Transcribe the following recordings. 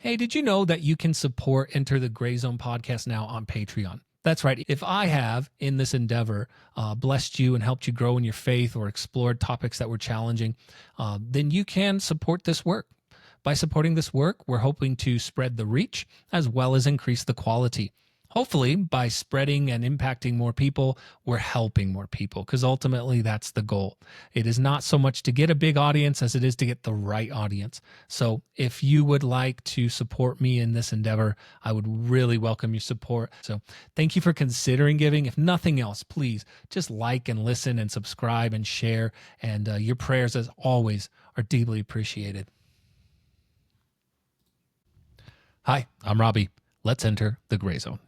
Hey, did you know that you can support Enter the Gray Zone podcast now on Patreon? That's right. If I have in this endeavor blessed you and helped you grow in your faith or explored topics that were challenging, then you can support this work. By supporting this work, we're hoping to spread the reach as well as increase the quality. Hopefully, by spreading and impacting more people, we're helping more people because ultimately that's the goal. It is not so much to get a big audience as it is to get the right audience. So if you would like to support me in this endeavor, I would really welcome your support. So thank you for considering giving. If nothing else, please just like and listen and subscribe and share. And your prayers, as always, are deeply appreciated. Hi, I'm Robby. Let's enter the gray zone.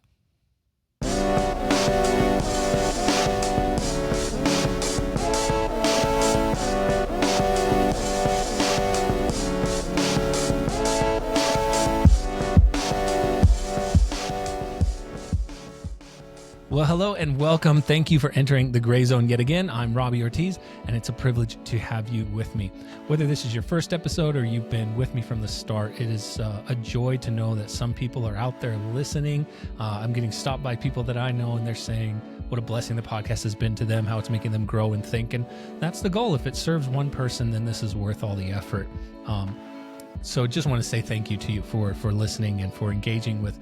Well, hello and welcome. Thank you for entering the Gray Zone yet again. I'm Robby Ortiz, and it's a privilege to have you with me. Whether this is your first episode or you've been with me from the start, it is a joy to know that some people are out there listening. I'm getting stopped by people that I know, and they're saying what a blessing the podcast has been to them, how it's making them grow and think. And that's the goal. If it serves one person, then this is worth all the effort. So just want to say thank you to you for listening and for engaging with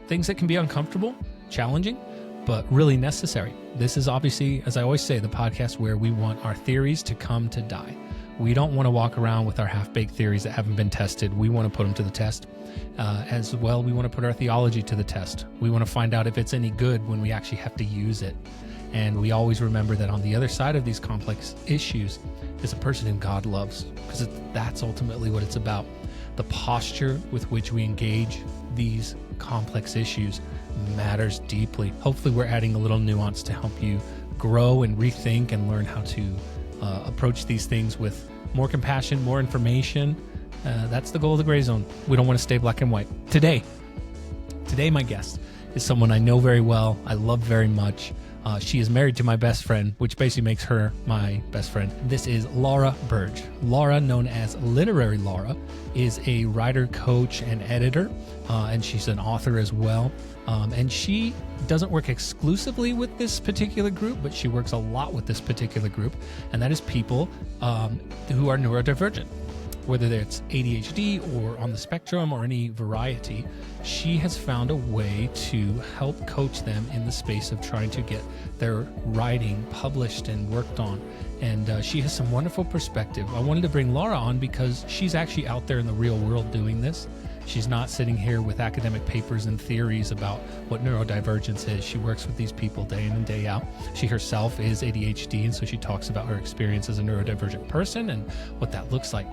things that can be uncomfortable, challenging, but really necessary. This is obviously, as I always say, the podcast where we want our theories to come to die. We don't want to walk around with our half-baked theories that haven't been tested. We want to put them to the test. As well, we want to put our theology to the test. We want to find out if it's any good when we actually have to use it. And we always remember that on the other side of these complex issues is a person whom God loves, because that's ultimately what it's about. The posture with which we engage these complex issues matters deeply. Hopefully we're adding a little nuance to help you grow and rethink and learn how to approach these things with more compassion, more information. That's the goal of the Gray Zone. We don't want to stay black and white. Today my guest is someone I know very well, I love very much. She is married to my best friend, which basically makes her my best friend. This is Laura Burge. Laura, known as Literary Laura, is a writer, coach, and editor, and she's an author as well. And she doesn't work exclusively with this particular group, but she works a lot with this particular group, and that is people who are neurodivergent. Whether it's ADHD or on the spectrum or any variety, she has found a way to help coach them in the space of trying to get their writing published and worked on. And she has some wonderful perspective. I wanted to bring Laura on because she's actually out there in the real world doing this. She's not sitting here with academic papers and theories about what neurodivergence is. She works with these people day in and day out. She herself is ADHD, and so she talks about her experience as a neurodivergent person and what that looks like.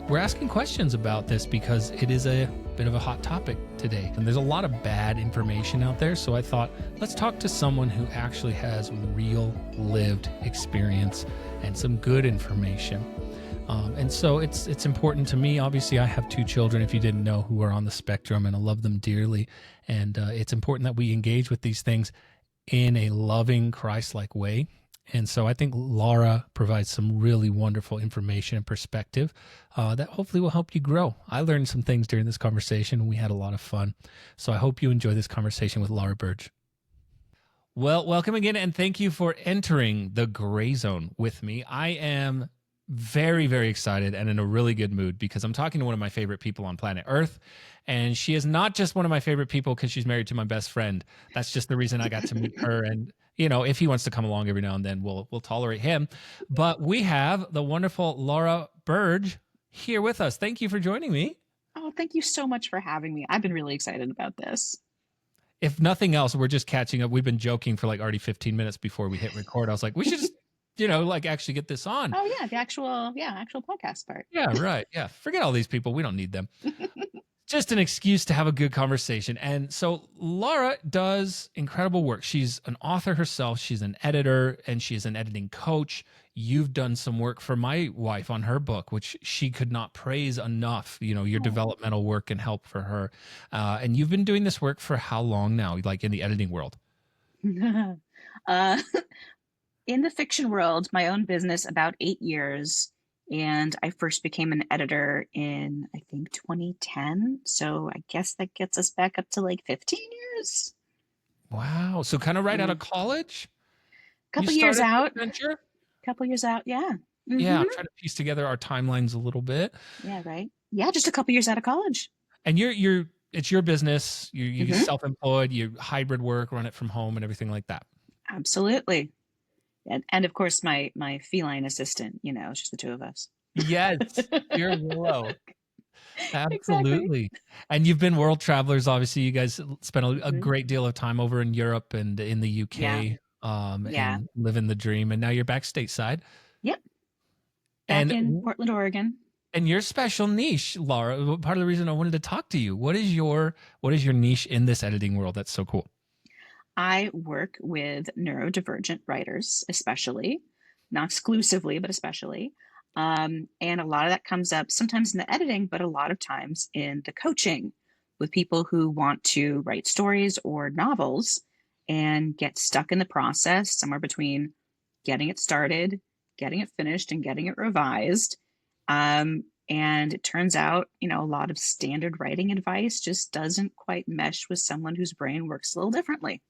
We're asking questions about this because it is a bit of a hot topic today. And there's a lot of bad information out there. So I thought, let's talk to someone who actually has real lived experience and some good information. And so it's important to me. Obviously, I have two children, if you didn't know, who are on the spectrum, and I love them dearly. And it's important that we engage with these things in a loving, Christ-like way. And so I think Laura provides some really wonderful information and perspective that hopefully will help you grow. I learned some things during this conversation, and we had a lot of fun. So I hope you enjoy this conversation with Laura Burge. Well, welcome again, and thank you for entering the Gray Zone with me. I am very, very excited and in a really good mood because I'm talking to one of my favorite people on planet Earth. And she is not just one of my favorite people because she's married to my best friend. That's just the reason I got to meet her. And, you know, if he wants to come along every now and then, we'll tolerate him. But we have the wonderful Laura Burge here with us. Thank you for joining me. Oh, thank you so much for having me. I've been really excited about this. If nothing else, we're just catching up. We've been joking for like already 15 minutes before we hit record. I was like, we should just, like actually get this on. Oh yeah, the actual podcast part. Yeah, right. Yeah. Forget all these people. We don't need them. Just an excuse to have a good conversation. And so Laura does incredible work. She's an author herself. She's an editor, and she's an editing coach. You've done some work for my wife on her book, which she could not praise enough, your developmental work and help for her. And you've been doing this work for how long now, like in the editing world? In the fiction world, my own business, about 8 years. And I first became an editor in, I think, 2010. So I guess that gets us back up to like 15 years. Wow. So kind of right out Yeah. of college, you Couple years started this out. venture? Couple years out. Yeah. Yeah, Mm-hmm. I'm trying to piece together our timelines a little bit. Yeah, right. Yeah, just a couple years out of college. And you're it's your business. You Mm-hmm. self-employed, you hybrid work, run it from home and everything like that. Absolutely. And of course my feline assistant, it's just the two of us. Yes, you're Willow. Exactly. Absolutely. And you've been world travelers. Obviously, you guys spent a Hmm. great deal of time over in Europe and in the Yeah. UK, Yeah. and living the dream. And now you're back stateside. Yep. Back And in Portland, Oregon. and your special niche, Laura. Part of the reason I wanted to talk to you. What is your niche in this editing world? That's so cool. I work with neurodivergent writers, especially, not exclusively, but especially. And a lot of that comes up sometimes in the editing, but a lot of times in the coaching with people who want to write stories or novels and get stuck in the process somewhere between getting it started, getting it finished, and getting it revised. And it turns out, a lot of standard writing advice just doesn't quite mesh with someone whose brain works a little differently.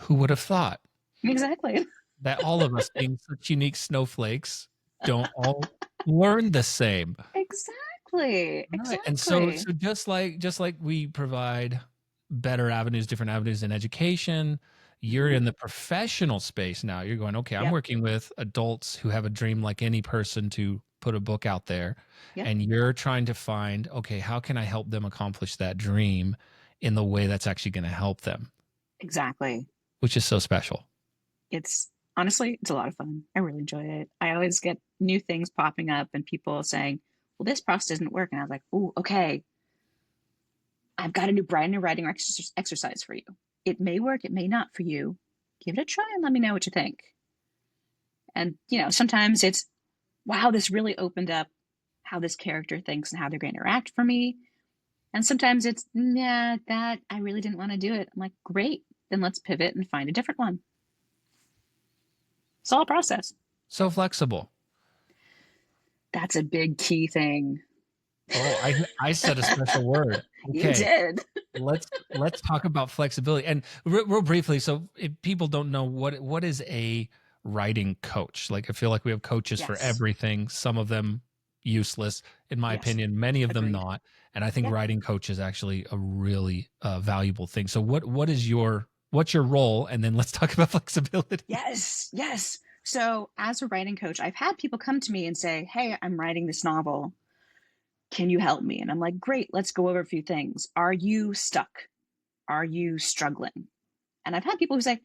Who would have thought Exactly. that all of us being such unique snowflakes don't all learn the same? Exactly. Right. And so Exactly. just like we provide better avenues, different avenues in education, you're Hmm. in the professional space now. You're going, okay, I'm Yep. working with adults who have a dream like any person to put a book out there. Yep. And you're trying to find, okay, how can I help them accomplish that dream in the way that's actually going to help them, Exactly. which is so special. It's honestly, it's a lot of fun. I really enjoy it. I always get new things popping up and people saying, well, this process doesn't work. And I was like, oh, okay. I've got a new brand new writing exercise for you. It may work, it may not for you. Give it a try and let me know what you think. And, sometimes it's, wow, this really opened up how this character thinks and how they're going to interact for me. And sometimes it's, nah, that I really didn't want to do it. I'm like, great, then let's pivot and find a different one. It's all a process. So flexible. That's a big key thing. Oh, I said a special word. You Okay. did. Let's talk about flexibility and real briefly. So if people don't know what is a writing coach, like I feel like we have coaches for Yes. everything. Some of them useless, in my Yes. opinion. Many of them Agreed. not. And I think Yep. writing coach is actually a really valuable thing. So what's your role? And then let's talk about flexibility. Yes. Yes. So as a writing coach, I've had people come to me and say, hey, I'm writing this novel. Can you help me? And I'm like, great, let's go over a few things. Are you stuck? Are you struggling? And I've had people who say,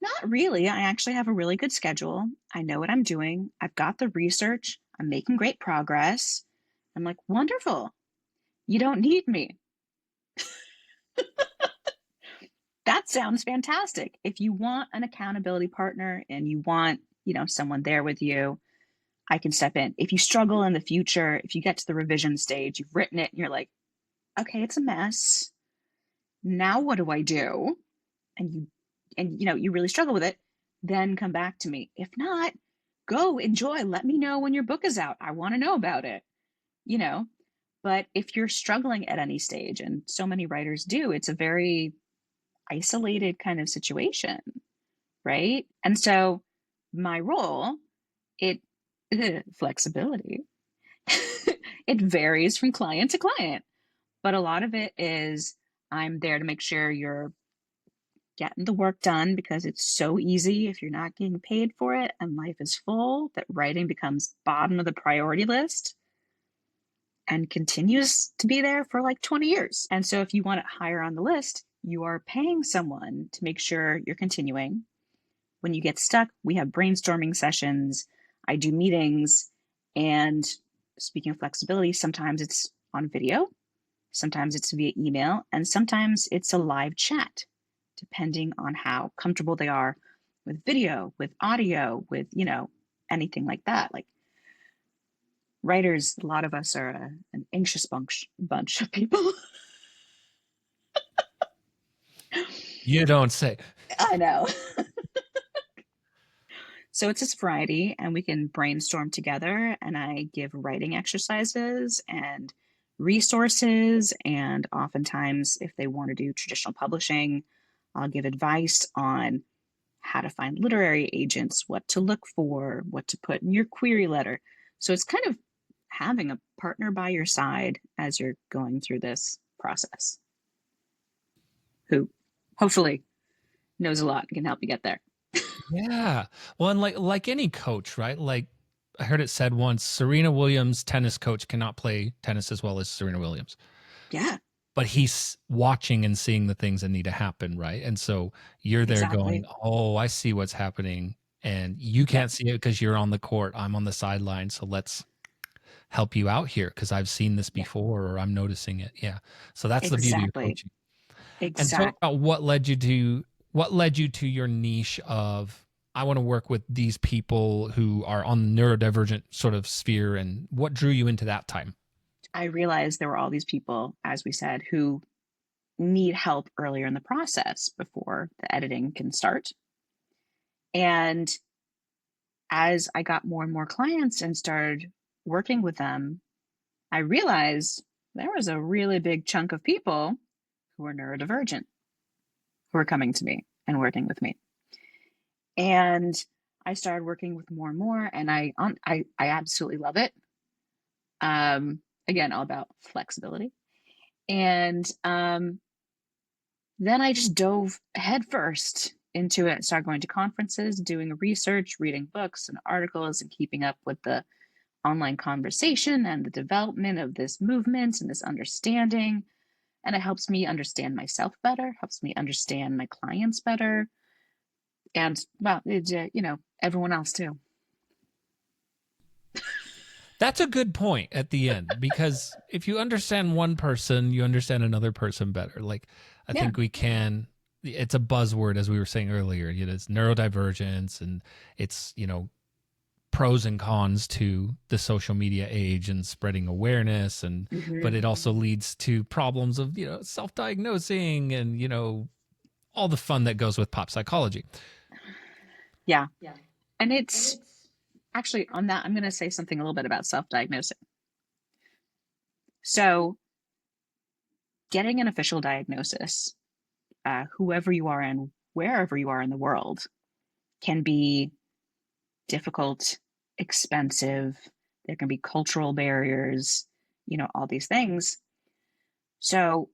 not really. I actually have a really good schedule. I know what I'm doing. I've got the research. I'm making great progress. I'm like, wonderful. You don't need me. That sounds fantastic. If you want an accountability partner and you want, someone there with you, I can step in. If you struggle in the future, if you get to the revision stage, you've written it and you're like, okay, it's a mess. Now what do I do? And you really struggle with it, then come back to me. If not, go enjoy. Let me know when your book is out. I want to know about it. You know, but if you're struggling at any stage, and so many writers do, it's a very isolated kind of situation, right? And so my role, it flexibility, it varies from client to client, but a lot of it is I'm there to make sure you're getting the work done because it's so easy if you're not getting paid for it and life is full that writing becomes bottom of the priority list and continues to be there for like 20 years. And so if you want it higher on the list, you are paying someone to make sure you're continuing. When you get stuck, we have brainstorming sessions, I do meetings, and speaking of flexibility, sometimes it's on video, sometimes it's via email, and sometimes it's a live chat, depending on how comfortable they are with video, with audio, with, anything like that. Like writers, a lot of us are an anxious bunch of people. You don't say. I know. So it's this variety, and we can brainstorm together. And I give writing exercises and resources. And oftentimes, if they want to do traditional publishing, I'll give advice on how to find literary agents, what to look for, what to put in your query letter. So it's kind of having a partner by your side as you're going through this process who hopefully knows a lot and can help you get there. Yeah. Well, and like any coach, right? Like I heard it said once, Serena Williams, tennis coach, cannot play tennis as well as Serena Williams. Yeah, But he's watching and seeing the things that need to happen, right? And so you're there going, exactly. "Oh, I see what's happening." And you Yep, can't see it because you're on the court. I'm on the sideline. So let's help you out here because I've seen this yeah, before or I'm noticing it. Yeah. So that's the beauty of exactly. coaching. And talk Exact. about what led you to your niche of I want to work with these people who are on the neurodivergent sort of sphere, and what drew you into that time? I realized there were all these people, as we said, who need help earlier in the process before the editing can start. And as I got more and more clients and started working with them, I realized there was a really big chunk of people who were neurodivergent who were coming to me and working with me. And I started working with more and more, and I absolutely love it. Again, all about flexibility. And then I just dove headfirst into it, started going to conferences, doing research, reading books and articles, and keeping up with the online conversation and the development of this movement and this understanding. And it helps me understand myself better, helps me understand my clients better, and well, everyone else too. That's a good point at the end because if you understand one person, you understand another person better. Like I Yeah. think we can it's a buzzword as we were saying earlier, it's neurodivergence and it's, pros and cons to the social media age and spreading awareness and but Mm-hmm. it also leads to problems of, self-diagnosing and, all the fun that goes with pop psychology. Yeah. And it's actually on that, I'm going to say something a little bit about self diagnosing. So, getting an official diagnosis, whoever you are and wherever you are in the world, can be difficult, expensive. There can be cultural barriers, all these things. So,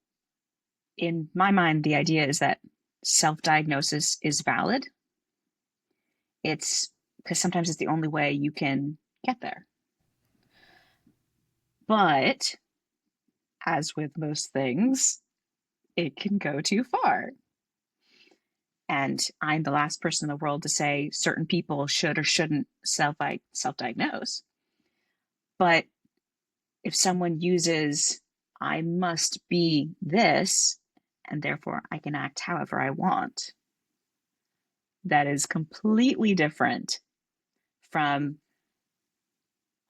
in my mind, the idea is that self diagnosis is valid. It's because sometimes it's the only way you can get there. But as with most things, it can go too far. And I'm the last person in the world to say certain people should or shouldn't self-diagnose. But if someone uses, I must be this, and therefore I can act however I want, that is completely different from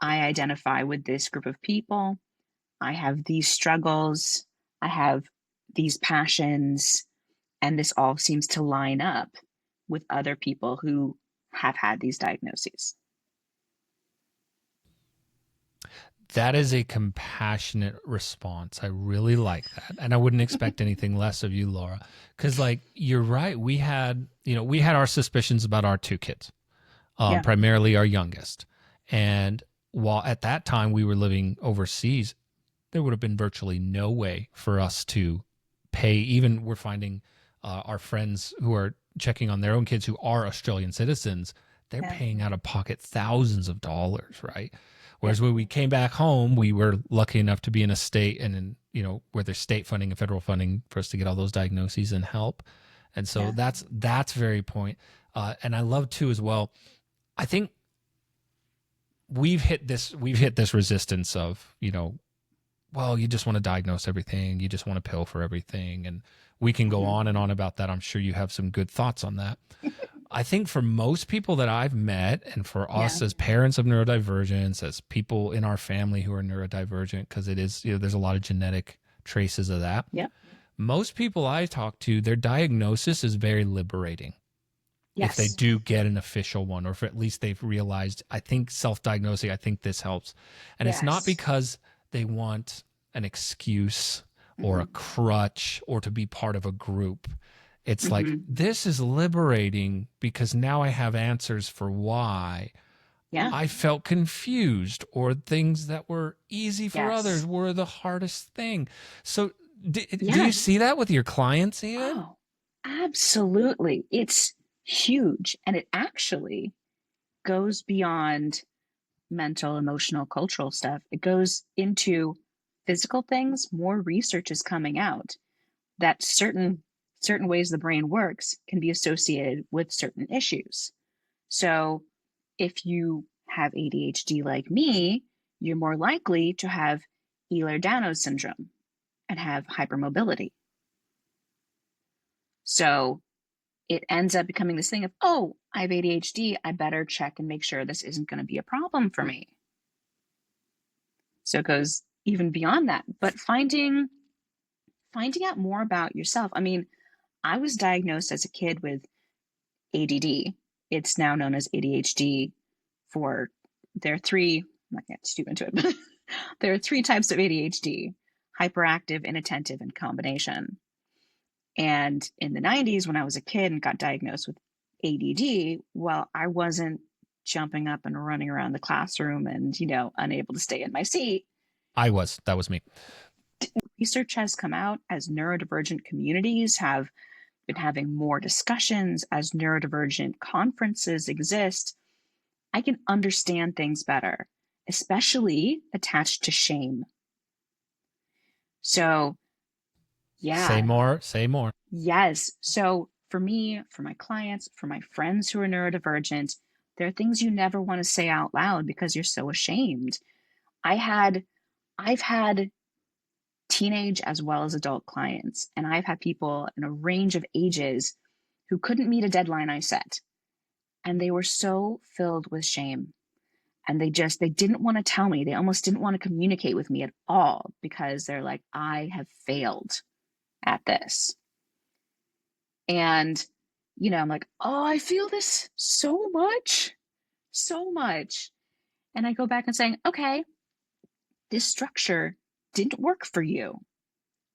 I identify with this group of people. I have these struggles. I have these passions. And this all seems to line up with other people who have had these diagnoses. That is a compassionate response. I really like that. And I wouldn't expect anything less of you, Laura. Cause like you're right. We had our suspicions about our two kids, Yeah. primarily our youngest. And while at that time we were living overseas, there would have been virtually no way for us to pay. Even we're finding our friends who are checking on their own kids who are Australian citizens, they're Yeah. paying out of pocket thousands of dollars, right? Yeah. Whereas when we came back home, we were lucky enough to be in a state and in, where there's state funding and federal funding for us to get all those diagnoses and help. And so Yeah. that's very point. And I love too as well. I think we've hit this resistance of, well, you just want to diagnose everything. You just want to pill for everything. And we can go Mhm. on and on about that. I'm sure you have some good thoughts on that. I think for most people that I've met, and for Yeah. us as parents of neurodivergence, as people in our family who are neurodivergent, because it is, there's a lot of genetic traces of that. Yep. Most people I talk to, their diagnosis is very liberating. if they Yes. do get an official one, or if at least they've realized, I think self-diagnosing, I think this helps. And it's not Yes. because they want an excuse or a Hmm. crutch or to be part of a group. It's like, Hmm. this is liberating because now I have answers for why Yeah. I felt confused, or things that were easy for others Yes. were the hardest thing. So do you Yeah. see that with your clients, Ian? Oh, absolutely. It's huge. And it actually goes beyond mental, emotional, cultural stuff. It goes into physical things. More research is coming out that certain ways the brain works can be associated with certain issues. So if you have ADHD like me, you're more likely to have Ehlers-Danlos syndrome and have hypermobility. So it ends up becoming this thing of, oh, I have ADHD. I better check and make sure this isn't going to be a problem for me. So it goes even beyond that. But finding out more about yourself. I mean, I was diagnosed as a kid with ADD. It's now known as ADHD. For there are three. I'm not going to get too into it, but there are three types of ADHD: hyperactive, inattentive, and combination. And in the 90s, when I was a kid and got diagnosed with ADD, well, I wasn't jumping up and running around the classroom and, unable to stay in my seat. That was me. Research has come out as neurodivergent communities have been having more discussions, as neurodivergent conferences exist. I can understand things better, especially attached to shame. So, Say yeah, more, say more. yes. So, for me, for my clients, for my friends who are neurodivergent, there are things you never want to say out loud because you're so ashamed. I had, I've had teenage as well as adult clients, and I've had people in a range of ages who couldn't meet a deadline I set, and they were so filled with shame, and they didn't want to tell me. They almost didn't want to communicate with me at all because they're like, I have failed at this. And I'm like, oh, I feel this so much, so much. And I go back and saying, okay, this structure didn't work for you.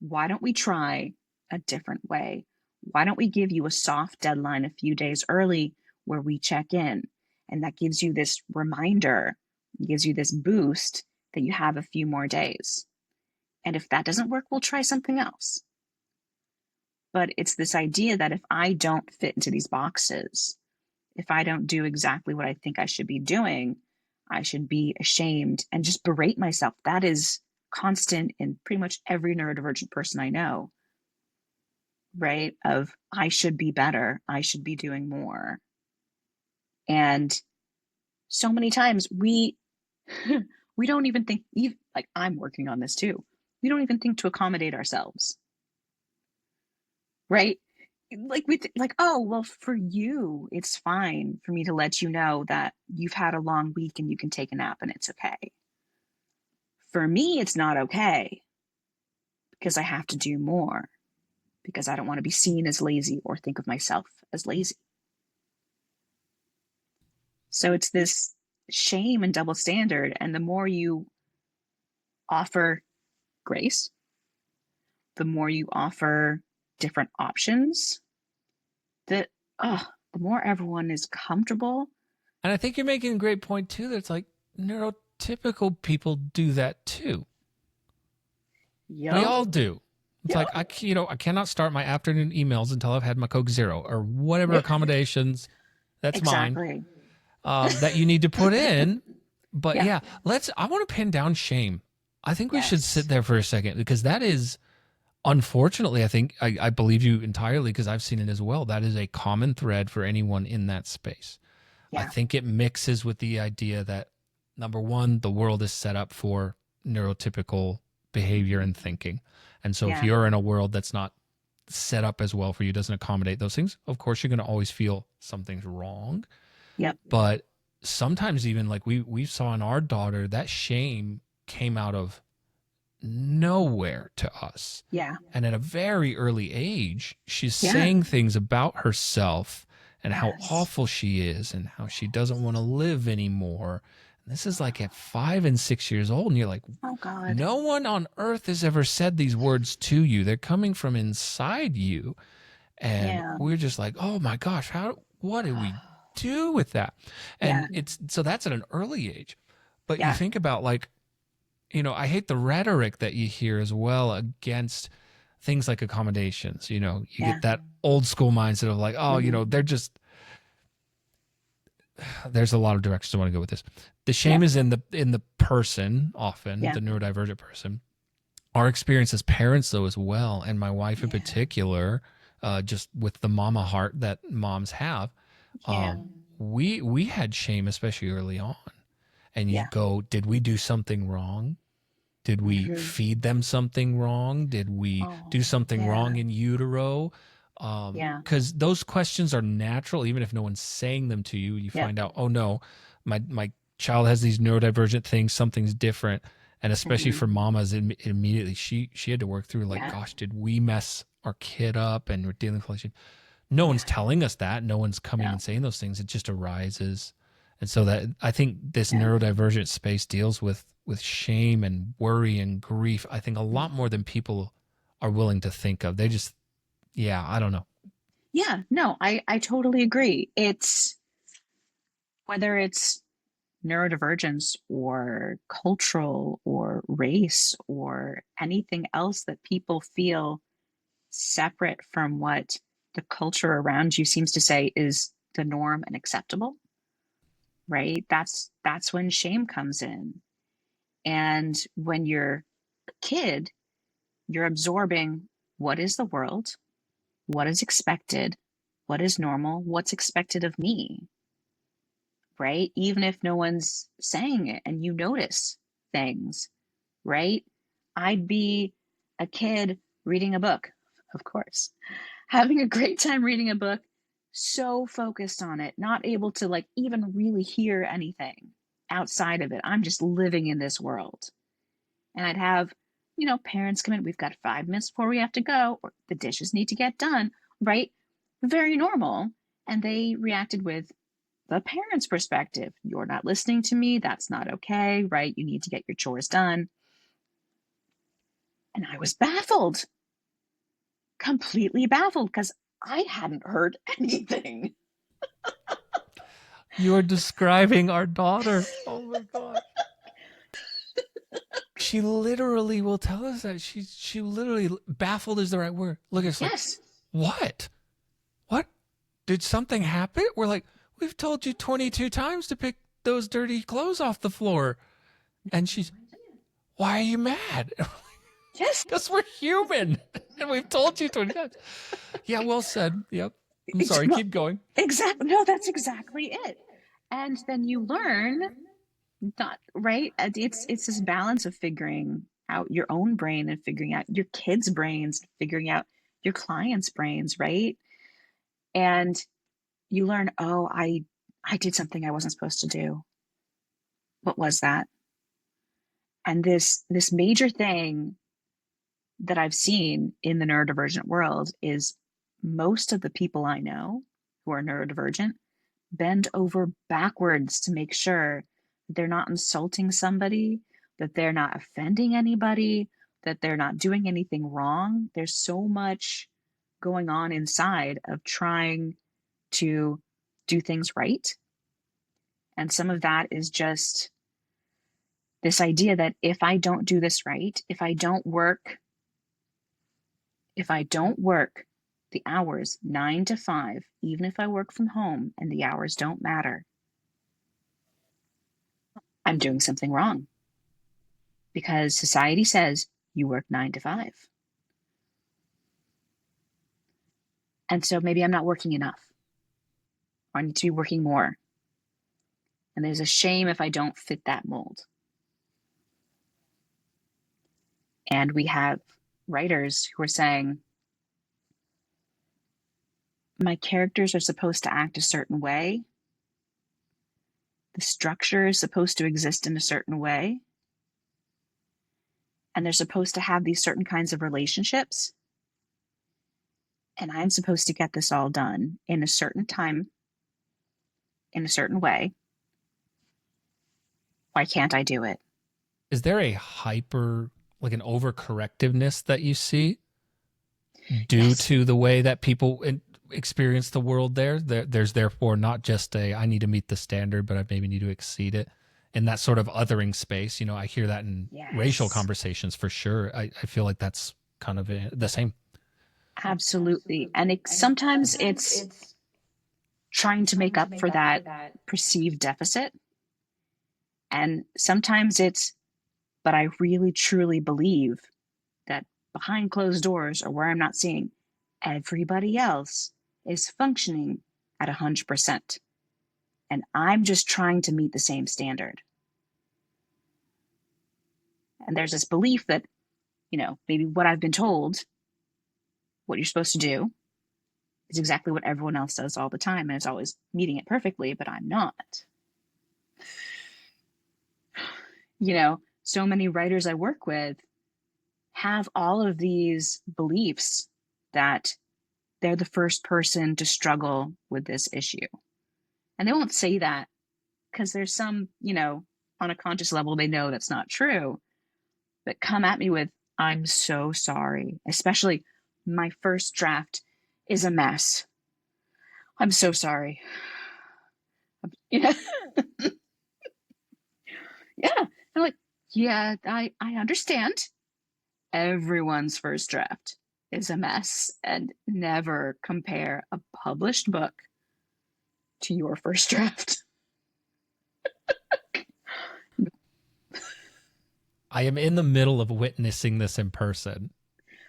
Why don't we try a different way? Why don't we give you a soft deadline a few days early where we check in? And that gives you this reminder, gives you this boost that you have a few more days. And if that doesn't work, we'll try something else. But it's this idea that if I don't fit into these boxes, if I don't do exactly what I think I should be doing, I should be ashamed and just berate myself. That is constant in pretty much every neurodivergent person I know, right? Of I should be better, I should be doing more. And so many times we we don't even think, even like I'm working on this too. We don't even think to accommodate ourselves, right? Like like, oh, well, for you it's fine for me to let you know that you've had a long week and you can take a nap and it's okay. For me it's not okay because I have to do more, because I don't want to be seen as lazy or think of myself as lazy. So it's this shame and double standard, and the more you offer grace, the more you offer different options, that the more everyone is comfortable. And I think you're making a great point too. That it's like neurotypical people do that too. Yep. We all do. It's Yep. like I cannot start my afternoon emails until I've had my Coke Zero or whatever Yep. accommodations that's mine Exactly. that you need to put in. But Yeah. I want to pin down shame. I think we should Yes. sit there for a second, because that is, unfortunately, I believe you entirely, because I've seen it as well. That is a common thread for anyone in that space. I Yeah. think it mixes with the idea that, number one, the world is set up for neurotypical behavior and thinking. And so if Yeah. you're in a world that's not set up as well for you, doesn't accommodate those things, of course you're going to always feel something's wrong. Yep. But sometimes, even like we saw in our daughter, that shame came out of nowhere to us. Yeah. And at a very early age, she's Yeah. saying things about herself and how Yes. awful she is and how she doesn't want to live anymore. And this is like at 5 and 6 years old, and you're like, Oh God. no one on earth has ever said these words to you. They're coming from inside you. And Yeah. we're just like, oh my gosh, what do we do with that? Yeah. And it's so that's at an early age. But you Yeah. think about, like, I hate the rhetoric that you hear as well against things like accommodations. You Yeah. get that old school mindset of like, oh, Mhm. they're just, there's a lot of directions I want to go with this. The Yeah. shame is in the person, often Yeah. the neurodivergent person. Our experience as parents, though, as well, and my wife in Yeah. particular, just with the mama heart that moms have, Yeah. we had shame, especially early on. And you Yeah. go, did we do something wrong? Did we Mhm. feed them something wrong? Did we Oh, do something yeah. wrong in utero? Yeah. Because those questions are natural, even if no one's saying them to you. You Yeah. find out, oh no, my child has these neurodivergent things. Something's different, and especially Mhm. for mamas, immediately she had to work through, like, Yeah. gosh, did we mess our kid up? And we're dealing with all. No Yeah. one's telling us that. No one's coming No. and saying those things. It just arises. And so that, I think this Yeah. neurodivergent space deals with shame and worry and grief, I think, a lot more than people are willing to think of. They just, yeah, I don't know. Yeah. No, I totally agree. It's whether it's neurodivergence or cultural or race or anything else that people feel separate from what the culture around you seems to say is the norm and acceptable, right? That's when shame comes in. And when you're a kid, you're absorbing what is the world, what is expected, what is normal, what's expected of me, right? Even if no one's saying it and you notice things, right? I'd be a kid reading a book, of course, having a great time reading a book, so focused on it, not able to like even really hear anything outside of it. I'm just living in this world. And I'd have, parents come in, we've got 5 minutes before we have to go, or the dishes need to get done, right? Very normal. And they reacted with the parent's perspective. You're not listening to me. That's not okay, right? You need to get your chores done. And I was baffled, completely baffled, because I hadn't heard anything. You're describing our daughter. Oh my gosh. She literally will tell us that. She literally, baffled is the right word. Look, it's like, Yes. what? What? Did something happen? We're like, we've told you 22 times to pick those dirty clothes off the floor. And she's, why are you mad? Yes. Because we're human. And we've told you 20 times. Yeah, well said. Yep. I'm sorry. Well, Keep going. exactly. No, that's exactly it. And then you learn, not right. It's this balance of figuring out your own brain and figuring out your kids' brains, figuring out your clients' brains, right? And you learn, oh, I did something I wasn't supposed to do. What was that? And this major thing that I've seen in the neurodivergent world is most of the people I know who are neurodivergent bend over backwards to make sure that they're not insulting somebody, that they're not offending anybody, that they're not doing anything wrong. There's so much going on inside of trying to do things right. And some of that is just this idea that if I don't do this right, if I don't work the hours 9 to 5, even if I work from home and the hours don't matter, I'm doing something wrong because society says you work 9 to 5. And so maybe I'm not working enough, or I need to be working more. And there's a shame if I don't fit that mold. And we have writers who are saying, my characters are supposed to act a certain way. The structure is supposed to exist in a certain way. And they're supposed to have these certain kinds of relationships. and I'm supposed to get this all done in a certain time, in a certain way. Why can't I do it? Is there a hyper, like an overcorrectiveness that you see due Yes, to the way that people experience the world there's therefore not just a I need to meet the standard, but I maybe need to exceed it in that sort of othering space. I hear that in racial yes, conversations for sure. I feel like that's kind of the same. absolutely. And sometimes it's trying to make up for that perceived deficit. And sometimes it's, but I really truly believe that behind closed doors or where I'm not seeing, everybody else is functioning at 100%. And I'm just trying to meet the same standard. And there's this belief that, maybe what I've been told, what you're supposed to do, is exactly what everyone else does all the time. And it's always meeting it perfectly, but I'm not. So many writers I work with have all of these beliefs that they're the first person to struggle with this issue. And they won't say that because there's some, on a conscious level, they know that's not true, but come at me with, I'm so sorry, especially my first draft is a mess. I'm so sorry. Yeah. Yeah. I'm like, yeah, I understand. Everyone's first draft is a mess, and never compare a published book to your first draft. I am in the middle of witnessing this in person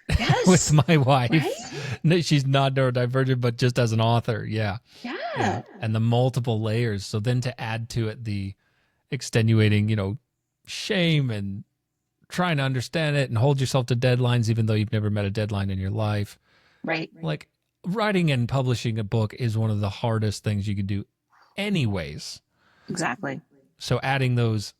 with Yes. my Right? wife. No, she's not neurodivergent, but just as an author. Yeah. Yeah. Yeah. And the multiple layers. So then to add to it the extenuating, shame and trying to understand it and hold yourself to deadlines, even though you've never met a deadline in your life. Right. Like writing and publishing a book is one of the hardest things you can do, anyways. Exactly. So adding those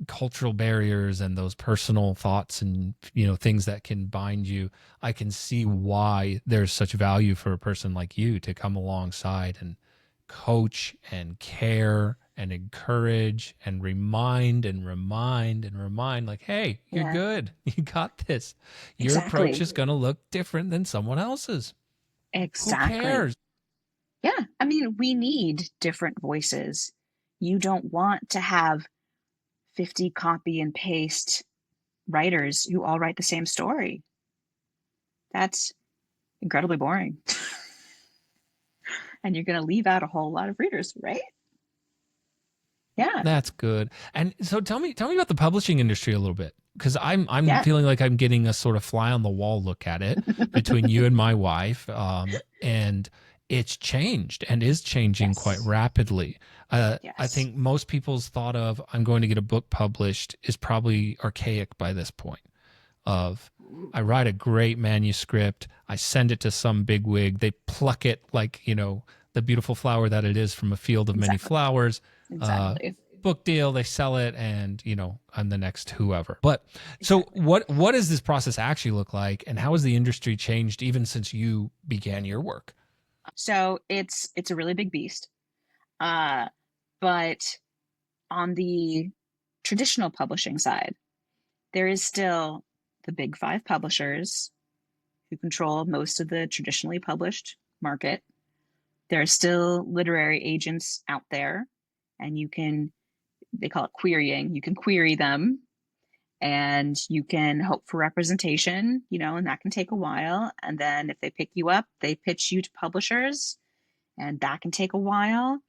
cultural barriers and those personal thoughts and things that can bind you, I can see why there's such value for a person like you to come alongside and coach and care and encourage and remind and remind and remind, like, hey, you're Yeah. good, you got this. Your approach Exactly. is going to look different than someone else's. Who Exactly. cares? Yeah. I mean, we need different voices. You don't want to have 50 copy and paste writers who all write the same story. That's incredibly boring. And you're going to leave out a whole lot of readers, right? Yeah. That's good. And so tell me about the publishing industry a little bit, because I'm Yeah. feeling like I'm getting a sort of fly on the wall look at it between you and my wife, and it's changed and is changing quite Yes. rapidly. I Yes. think most people's thought of I'm going to get a book published is probably archaic by this point. Of I write a great manuscript, I send it to some bigwig, they pluck it like the beautiful flower that it is from a field of many Exactly. flowers. Uh, Exactly. Book deal, they sell it, and I'm the next whoever. But so what does this process actually look like, and how has the industry changed even since you began your work? So it's a really big beast. Uh, but on the traditional publishing side, there is still the big five publishers who control most of the traditionally published market. There are still literary agents out there, and they call it querying. You can query them and you can hope for representation, and that can take a while. And then if they pick you up, they pitch you to publishers, and that can take a while.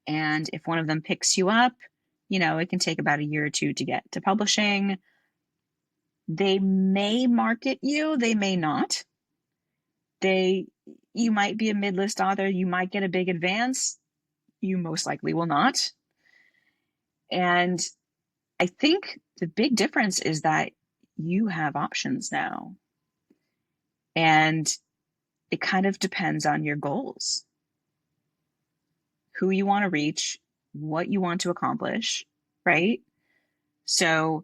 And if one of them picks you up, it can take about a year or two to get to publishing. They may market you, they may not. You might be a mid-list author, you might get a big advance, you most likely will not. And I think the big difference is that you have options now. And it kind of depends on your goals, who you want to reach, what you want to accomplish, right? So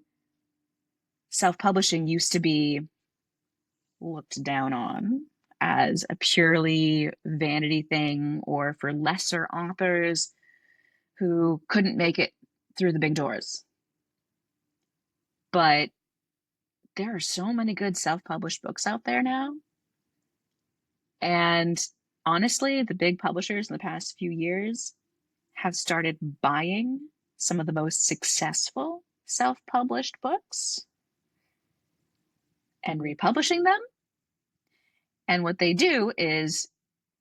self-publishing used to be looked down on as a purely vanity thing or for lesser authors who couldn't make it through the big doors. But there are so many good self-published books out there now. And honestly, the big publishers in the past few years have started buying some of the most successful self-published books and republishing them. And what they do is,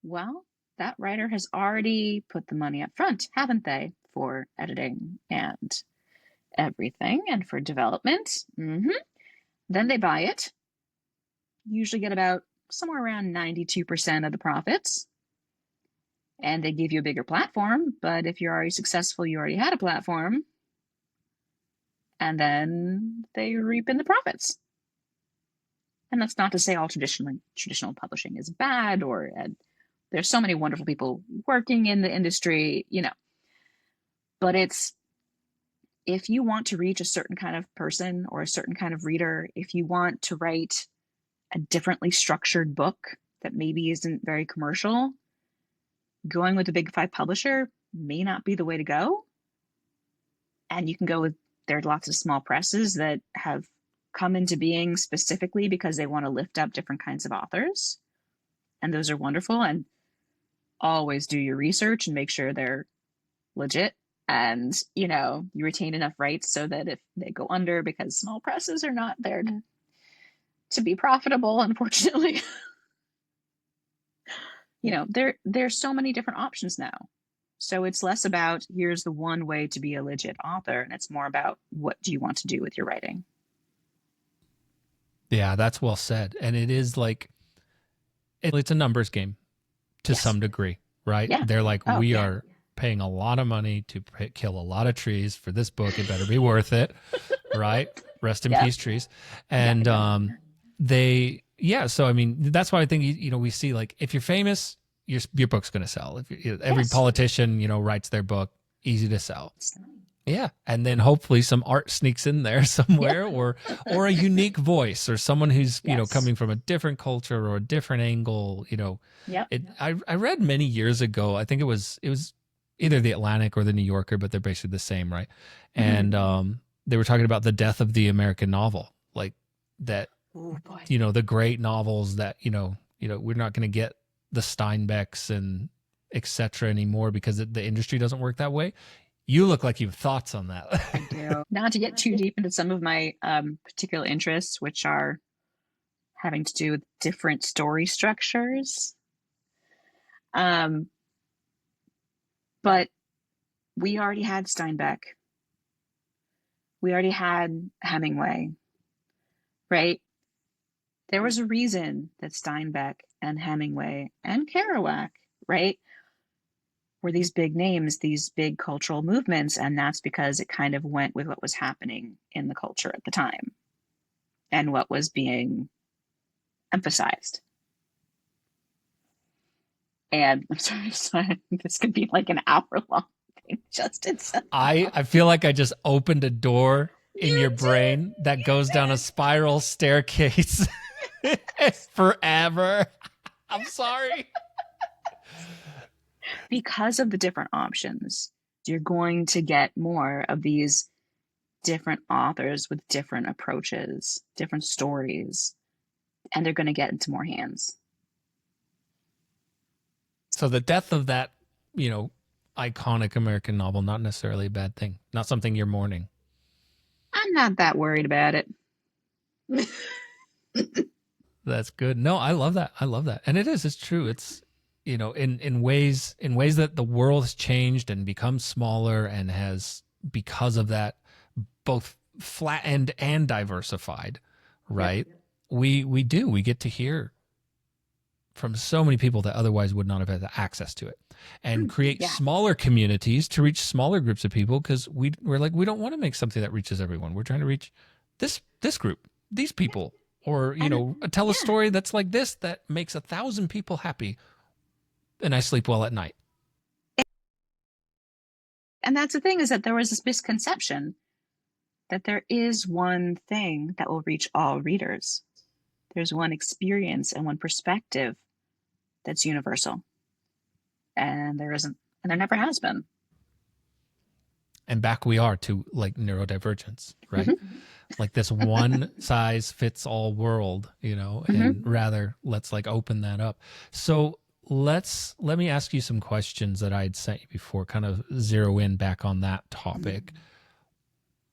well, that writer has already put the money up front, haven't they, for editing and everything and for development. Then they buy it, usually get about somewhere around 92% of the profits. And they give you a bigger platform. But if you're already successful, you already had a platform. And then they reap in the profits. And that's not to say all traditional publishing is bad, or there's so many wonderful people working in the industry, but if you want to reach a certain kind of person or a certain kind of reader, if you want to write a differently structured book that maybe isn't very commercial, going with a big 5 publisher may not be the way to go. And you can go with, there are lots of small presses that have come into being specifically because they want to lift up different kinds of authors. And those are wonderful. And always do your research and make sure they're legit. And, you retain enough rights so that if they go under, because small presses are not there to be profitable, unfortunately. There's so many different options now. So it's less about here's the one way to be a legit author, and it's more about what do you want to do with your writing. Yeah, that's well said. And it is like, it's a numbers game to some degree, right? Yeah. They're like, we are paying a lot of money to kill a lot of trees for this book. It better be worth it, right? Rest in peace, trees. And so I mean, that's why I think, we see, like, if you're famous, your book's going to sell. If every politician, writes their book, easy to sell. Yeah. And then hopefully some art sneaks in there somewhere, or a unique voice, or someone who's, coming from a different culture or a different angle, I read many years ago, I think it was either the Atlantic or the New Yorker, but they're basically the same, right? And they were talking about the death of the American novel, like that, the great novels that, we're not going to get the Steinbecks and et cetera anymore because the industry doesn't work that way. You look like you have thoughts on that. I do. Not to get too deep into some of my particular interests, which are having to do with different story structures. But we already had Steinbeck. We already had Hemingway, right? There was a reason that Steinbeck and Hemingway and Kerouac, right, were these big names, these big cultural movements, and that's because it kind of went with what was happening in the culture at the time and what was being emphasized. And I'm sorry, this could be like an hour-long thing just itself. I feel like I just opened a door in your brain that goes down a spiral staircase forever. I'm sorry. Because of the different options, you're going to get more of these different authors with different approaches, different stories, and they're going to get into more hands. So the death of that, iconic American novel, not necessarily a bad thing, not something you're mourning. I'm not that worried about it. That's good. No, I love that. And it's true. It's, in ways that the world has changed and become smaller and has, because of that, both flattened and diversified, right? Yep. We get to hear from so many people that otherwise would not have had access to it, and create smaller communities to reach smaller groups of people. Cause we're like, we don't want to make something that reaches everyone. We're trying to reach this group, these people, or, tell a story that's like this, that makes 1,000 people happy. And I sleep well at night. And that's the thing, is that there was this misconception that there is one thing that will reach all readers. There's one experience and one perspective that's universal. And there isn't, and there never has been. And back we are to like neurodivergence, right? Mm-hmm. Like this one size fits all world, you know, Mm-hmm. and rather let's like open that up. So let me ask you some questions that I'd sent you before, kind of zero in back on that topic.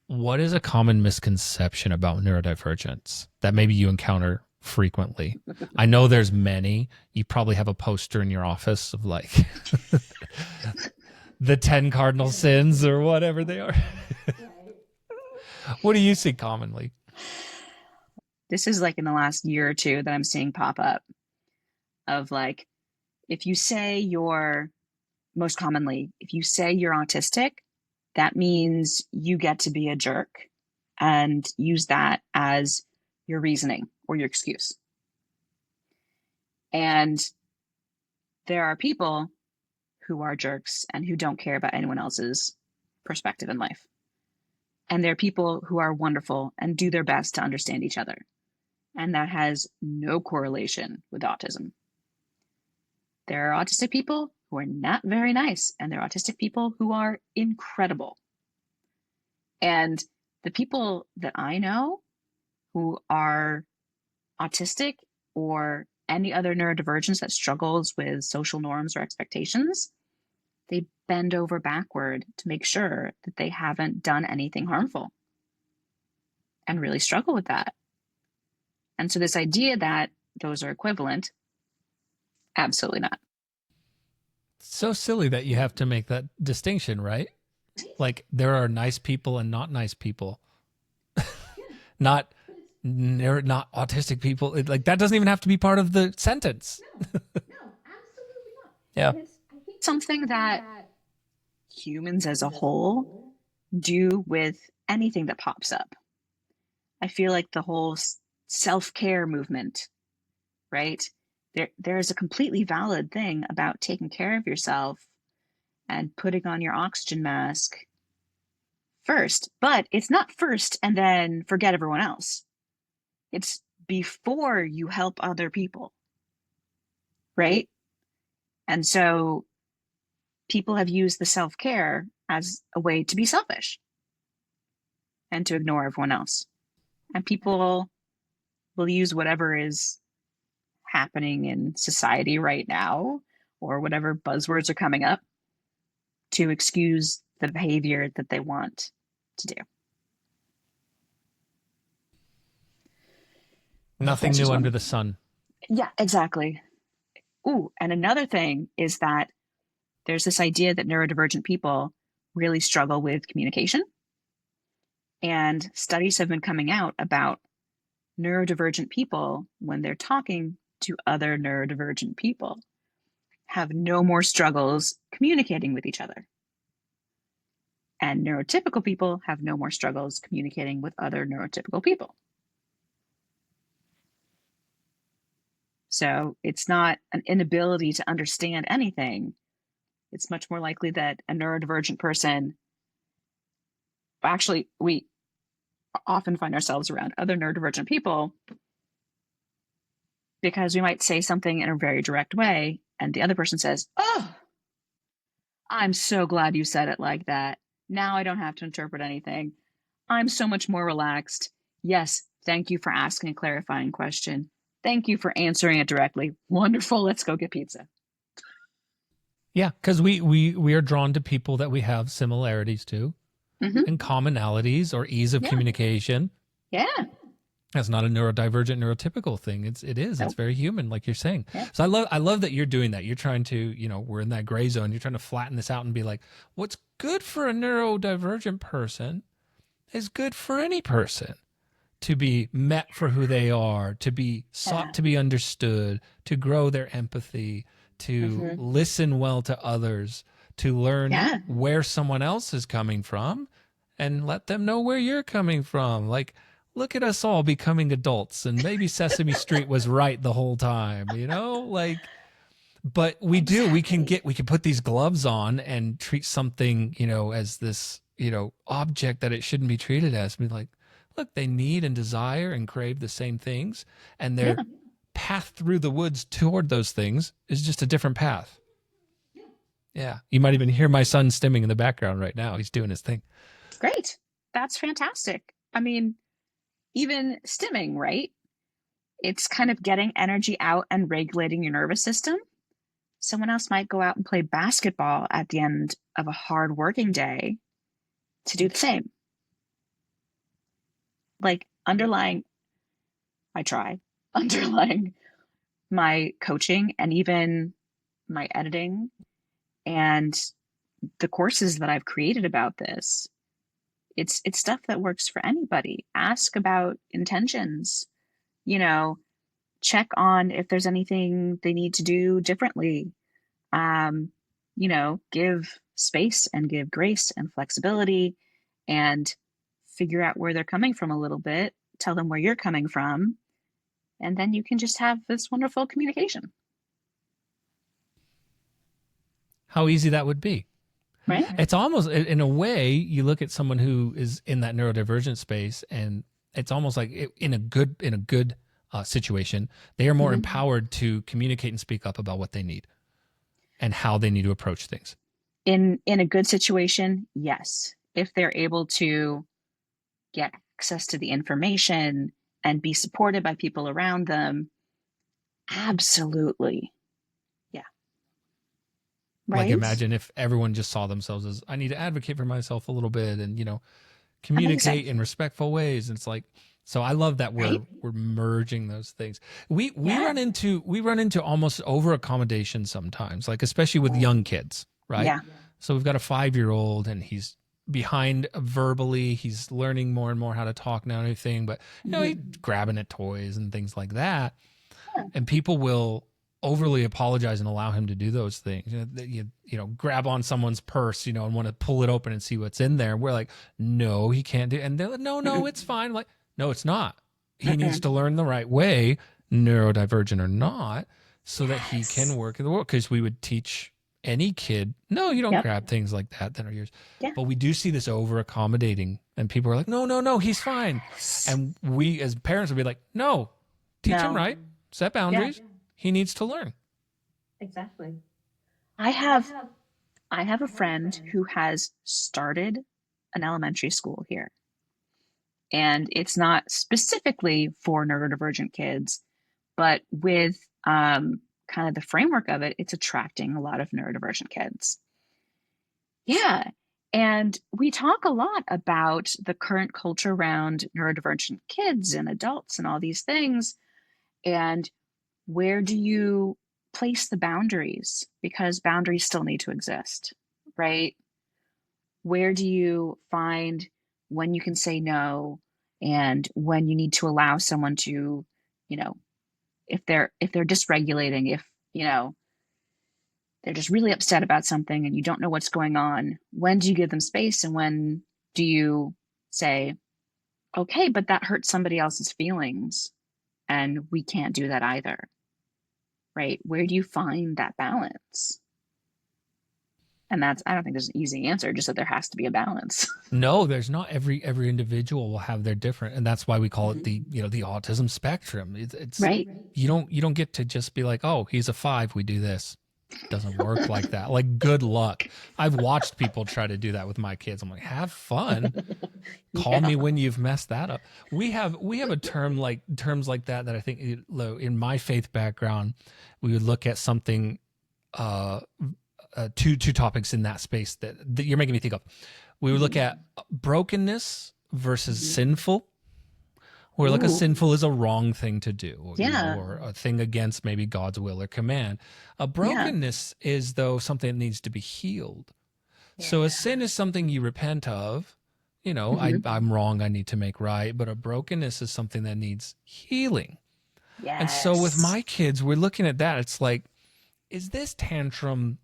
What is a common misconception about neurodivergence that maybe you encounter frequently? I know there's many. You probably have a poster in your office of like the 10 cardinal sins or whatever they are. What do you see commonly? This is like in the last year or two that I'm seeing pop up of like, if you say you're, most commonly, if you say you're autistic, that means you get to be a jerk and use that as your reasoning or your excuse. And there are people who are jerks and who don't care about anyone else's perspective in life. And there are people who are wonderful and do their best to understand each other. And that has no correlation with autism. There are autistic people who are not very nice, and there are autistic people who are incredible. And the people that I know who are autistic or any other neurodivergence that struggles with social norms or expectations, they bend over backward to make sure that they haven't done anything harmful and really struggle with that. And so this idea that those are equivalent, absolutely not. So silly that you have to make that distinction, right? Like there are nice people and not nice people. not autistic people. Like that doesn't even have to be part of the sentence. No, absolutely not. Yeah. It's something that humans as a whole do with anything that pops up. I feel like the whole self-care movement, right? There's a completely valid thing about taking care of yourself and putting on your oxygen mask first, but it's not first and then forget everyone else. It's before you help other people, right? And so people have used the self-care as a way to be selfish and to ignore everyone else. And people will use whatever is happening in society right now or whatever buzzwords are coming up to excuse the behavior that they want to do. Nothing new under the sun. Yeah, exactly. Ooh, and another thing is that there's this idea that neurodivergent people really struggle with communication. And studies have been coming out about neurodivergent people, when they're talking to other neurodivergent people, have no more struggles communicating with each other. And neurotypical people have no more struggles communicating with other neurotypical people. So it's not an inability to understand anything. It's much more likely that a neurodivergent person, actually, we often find ourselves around other neurodivergent people because we might say something in a very direct way, and the other person says, "Oh, I'm so glad you said it like that. Now I don't have to interpret anything. I'm so much more relaxed. Yes, thank you for asking a clarifying question. Thank you for answering it directly. Wonderful. Let's go get pizza." Yeah, because we are drawn to people that we have similarities to and commonalities or ease of communication. Yeah. That's not a neurodivergent, neurotypical thing. It's very human, like you're saying. Yeah. So I love that you're doing that. You're trying to, we're in that gray zone. You're trying to flatten this out and be like, what's good for a neurodivergent person is good for any person. To be met for who they are, to be sought to be understood, to grow their empathy, to listen well to others, to learn where someone else is coming from and let them know where you're coming from. Like, look at us all becoming adults, and maybe Sesame Street was right the whole time, but we can put these gloves on and treat something, as this, object that it shouldn't be treated as. Be like, look, they need and desire and crave the same things, and they're path through the woods toward those things is just a different path. Yeah. You might even hear my son stimming in the background right now. He's doing his thing. Great. That's fantastic. I mean, even stimming, right? It's kind of getting energy out and regulating your nervous system. Someone else might go out and play basketball at the end of a hard working day to do the same. Like underlying my coaching and even my editing and the courses that I've created about this, it's stuff that works for anybody. Ask about intentions, check on if there's anything they need to do differently. Give space and give grace and flexibility and figure out where they're coming from a little bit, tell them where you're coming from, and then you can just have this wonderful communication. How easy that would be. Right? It's almost, in a way, you look at someone who is in that neurodivergent space, and it's almost like in a good situation, they are more empowered to communicate and speak up about what they need and how they need to approach things. In a good situation, yes. If they're able to get access to the information and be supported by people around them, absolutely. Yeah. Right? Like imagine if everyone just saw themselves as, I need to advocate for myself a little bit and, communicate in respectful ways. And it's like, so I love that we're merging those things. We run into almost over accommodation sometimes, like especially with young kids, right? Yeah. So we've got a 5-year-old and he's behind verbally. He's learning more and more how to talk now and everything, but he's grabbing at toys and things like that. Yeah. And people will overly apologize and allow him to do those things. Grab on someone's purse, and want to pull it open and see what's in there. And we're like, no, he can't do it. And they're like, no, it's fine. I'm like, no, it's not. He needs to learn the right way, neurodivergent or not, so that he can work in the world. Because we would teach any kid, no, you don't grab things like that are yours. Yeah. But we do see this over accommodating, and people are like, no, he's fine. And we as parents would be like, no, teach him right, set boundaries. Yeah. He needs to learn. Exactly. I have a friend who has started an elementary school here. And it's not specifically for neurodivergent kids, but with kind of the framework of it, it's attracting a lot of neurodivergent kids. Yeah. And we talk a lot about the current culture around neurodivergent kids and adults and all these things. And where do you place the boundaries? Because boundaries still need to exist, right? Where do you find when you can say no and when you need to allow someone to, if they're dysregulating, if, they're just really upset about something and you don't know what's going on, when do you give them space and when do you say, okay, but that hurts somebody else's feelings and we can't do that either, right? Where do you find that balance? And I don't think there's an easy answer, just that there has to be a balance. No, there's not. Every individual will have their different, and that's why we call it the autism spectrum. It's right. You don't get to just be like, oh, he's a 5, we do this. It doesn't work like that. Like, good luck. I've watched people try to do that with my kids. I'm like, have fun. Call me when you've messed that up. We have a terms like that I think in my faith background, we would look at something. Two topics in that space that you're making me think of. We would look at brokenness versus sinful, where like a sinful is a wrong thing to do, or a thing against maybe God's will or command. A brokenness is though something that needs to be healed. Yeah. So a sin is something you repent of. I'm wrong, I need to make right. But a brokenness is something that needs healing. Yes. And so with my kids, we're looking at that. It's like, is this tantrum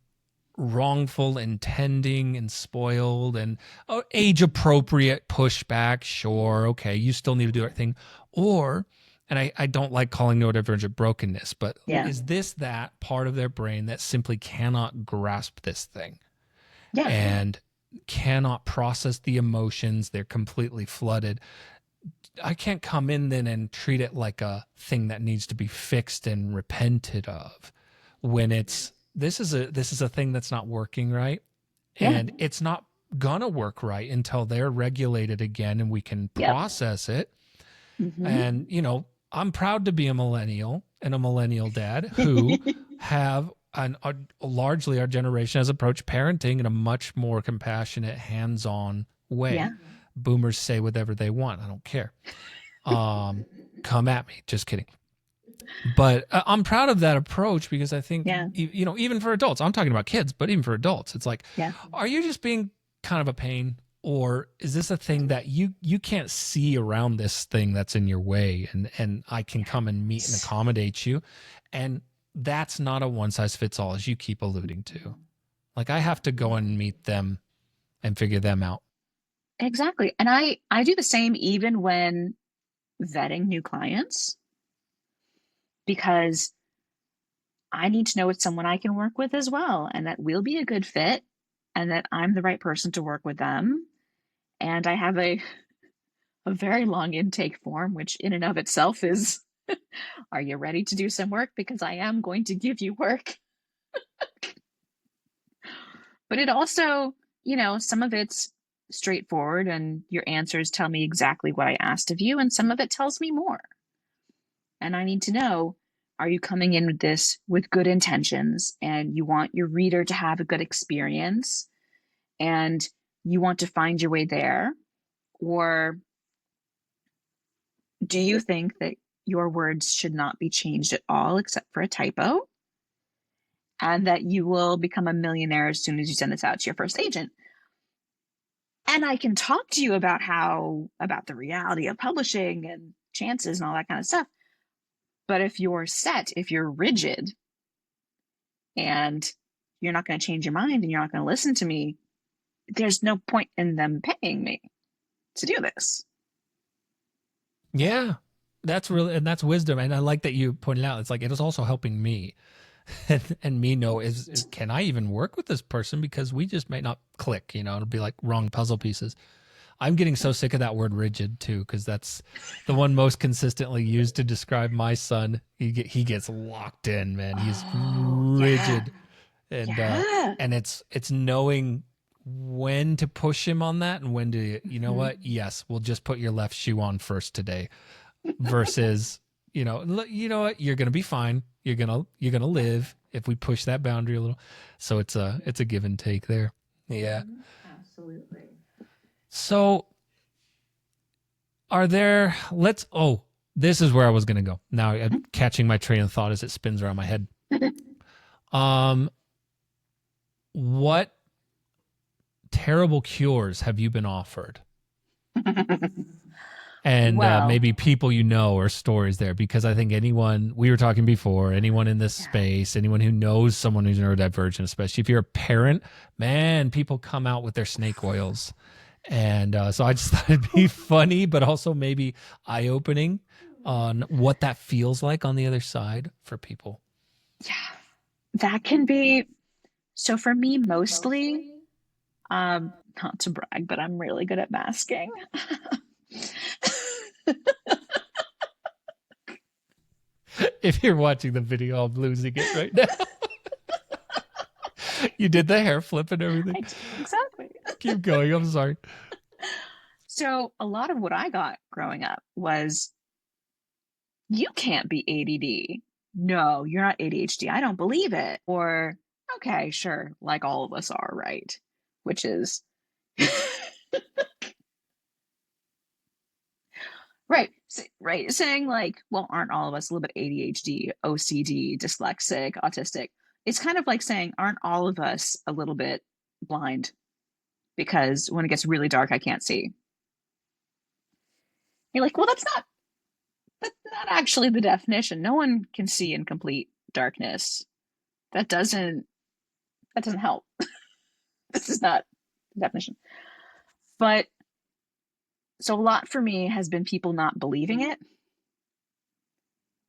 wrongful, intending, and spoiled, and age appropriate pushback? Sure, okay, you still need to do the right thing. Or, and I don't like calling neurodivergent brokenness, but is this that part of their brain that simply cannot grasp this thing and cannot process the emotions? They're completely flooded. I can't come in then and treat it like a thing that needs to be fixed and repented of when this is a thing that's not working right, Yeah. and it's not gonna work right until they're regulated again and we can Yep. process it. Hmm. And I'm proud to be a millennial and a millennial dad who have largely our generation has approached parenting in a much more compassionate, hands-on Yeah. way. Boomers say whatever they want. I don't care. Come at me. Just kidding. But I'm proud of that approach because I think, Yeah. even for adults, I'm talking about kids, but even for adults, it's like, Yeah. are you just being kind of a pain? Or is this a thing that you can't see around this thing that's in your way, and I can come and meet and accommodate you? And that's not a one size fits all, as you keep alluding to. Like, I have to go and meet them and figure them out. Exactly. And I do the same even when vetting new clients, because I need to know it's someone I can work with as well, and that we'll be a good fit, and that I'm the right person to work with them. And I have a very long intake form, which in and of itself is, are you ready to do some work? Because I am going to give you work. But it also, some of it's straightforward and your answers tell me exactly what I asked of you, and some of it tells me more. And I need to know, are you coming in with this with good intentions and you want your reader to have a good experience and you want to find your way there? Or do you think that your words should not be changed at all except for a typo, and that you will become a millionaire as soon as you send this out to your first agent? And I can talk to you about about the reality of publishing and chances and all that kind of stuff. But if you're rigid and you're not going to change your mind and you're not going to listen to me, there's no point in them paying me to do this. Yeah, that's wisdom, and I like that you pointed out. It's like it is also helping me, and me know can I even work with this person, because we just may not click. It'll be like wrong puzzle pieces. I'm getting so sick of that word rigid too, because that's the one most consistently used to describe my son. He gets locked in, man. He's Oh, yeah. rigid, and Yeah. it's knowing when to push him on that and when to, Mhm. what? Yes, we'll just put your left shoe on first today, versus, you know what? You're gonna be fine. You're gonna live if we push that boundary a little. So it's a give and take there. Yeah. Mhm. Absolutely. So are there this is where I was going to go. Now I'm catching my train of thought as it spins around my head. um what terrible cures have you been offered, and Well, maybe people or stories there? Because I think anyone, we were talking before, anyone in this yeah. space, anyone who knows someone who's neurodivergent, especially if you're a parent, man, people come out with their snake oils. And so I just thought it'd be funny, but also maybe eye-opening on what that feels like on the other side for people. Yeah, that can be. So for me, mostly, not to brag, but I'm really good at masking. If you're watching the video, I'm losing it right now. You did the hair flip and everything. Exactly. Keep going. I'm sorry. So a lot of what I got growing up was, you can't be ADD. No, you're not ADHD. I don't believe it. Or, okay, sure, like all of us are, right? Which is right, right. Saying like, well, aren't all of us a little bit ADHD, OCD, dyslexic, autistic? It's kind of like saying, aren't all of us a little bit blind? Because when it gets really dark, I can't see. You're like, well, that's not actually the definition. No one can see in complete darkness. That doesn't help. This is not the definition. But so a lot for me has been people not believing it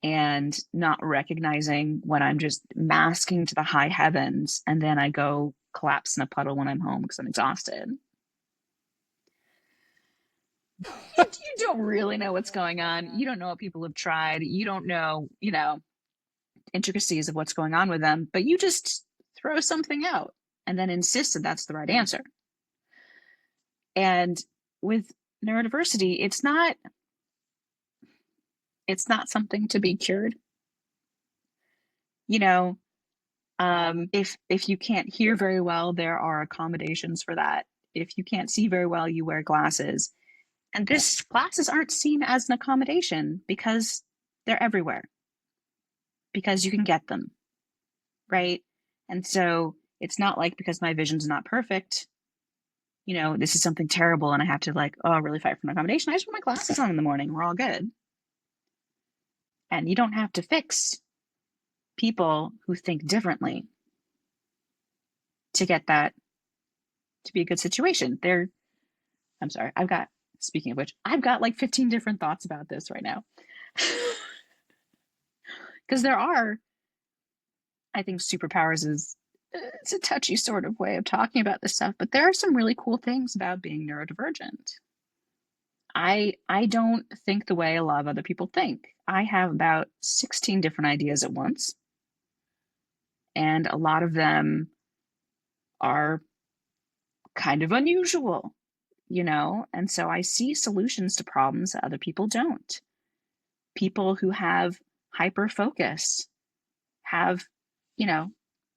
and not recognizing when I'm just masking to the high heavens, and then I go collapse in a puddle when I'm home because I'm exhausted. You don't really know what's going on. You don't know what people have tried. You don't know, intricacies of what's going on with them, but you just throw something out and then insist that that's the right answer. And with neurodiversity, it's not something to be cured. You know, if you can't hear very well, there are accommodations for that. If you can't see very well, you wear glasses. And glasses aren't seen as an accommodation because they're everywhere, because you can get them, right? And so it's not like because my vision's not perfect, this is something terrible and I have to really fight for an accommodation. I just put my glasses on in the morning. We're all good. And you don't have to fix people who think differently to get that to be a good situation. I'm sorry, speaking of which, I've got like 15 different thoughts about this right now. Because there are, I think superpowers it's a touchy sort of way of talking about this stuff, but there are some really cool things about being neurodivergent. I don't think the way a lot of other people think. I have about 16 different ideas at once, and a lot of them are kind of unusual, and so I see solutions to problems that other people don't. People who have hyper focus have,